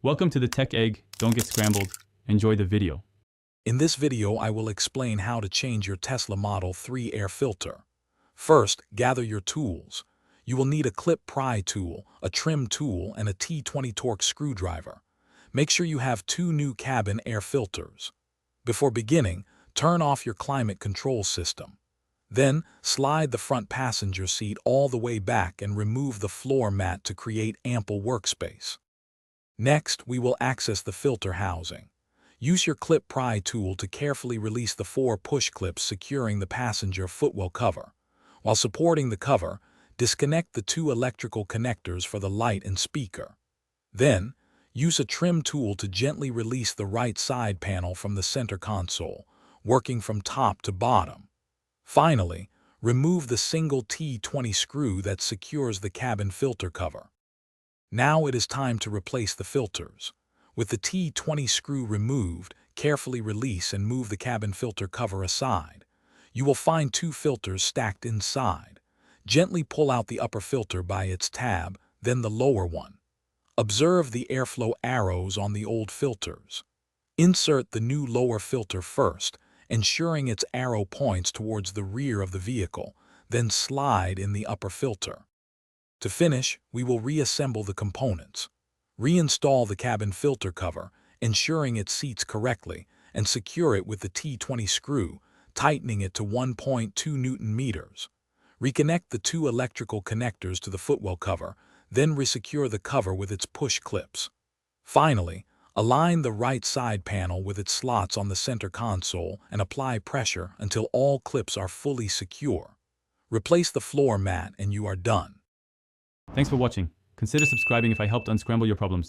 Welcome to the Tech Egg. Don't get scrambled. Enjoy the video. In this video, I will explain how to change your Tesla Model 3 air filter. First, gather your tools. You will need a clip pry tool, a trim tool, and a T20 Torx screwdriver. Make sure you have 2 new cabin air filters. Before beginning, turn off your climate control system. Then, slide the front passenger seat all the way back and remove the floor mat to create ample workspace. Next, we will access the filter housing. Use your clip pry tool to carefully release the 4 push clips securing the passenger footwell cover. While supporting the cover, disconnect the 2 electrical connectors for the light and speaker. Then, use a trim tool to gently release the right side panel from the center console, working from top to bottom. Finally, remove the single T20 screw that secures the cabin filter cover. Now it is time to replace the filters. With the T20 screw removed, carefully release and move the cabin filter cover aside. You will find 2 filters stacked inside. Gently pull out the upper filter by its tab, then the lower one. Observe the airflow arrows on the old filters. Insert the new lower filter first, ensuring its arrow points towards the rear of the vehicle, then slide in the upper filter. To finish, we will reassemble the components. Reinstall the cabin filter cover, ensuring it seats correctly, and secure it with the T20 screw, tightening it to 1.2 Newton meters. Reconnect the 2 electrical connectors to the footwell cover, then resecure the cover with its push clips. Finally, align the right side panel with its slots on the center console and apply pressure until all clips are fully secure. Replace the floor mat and you are done. Thanks for watching. Consider subscribing if I helped unscramble your problems.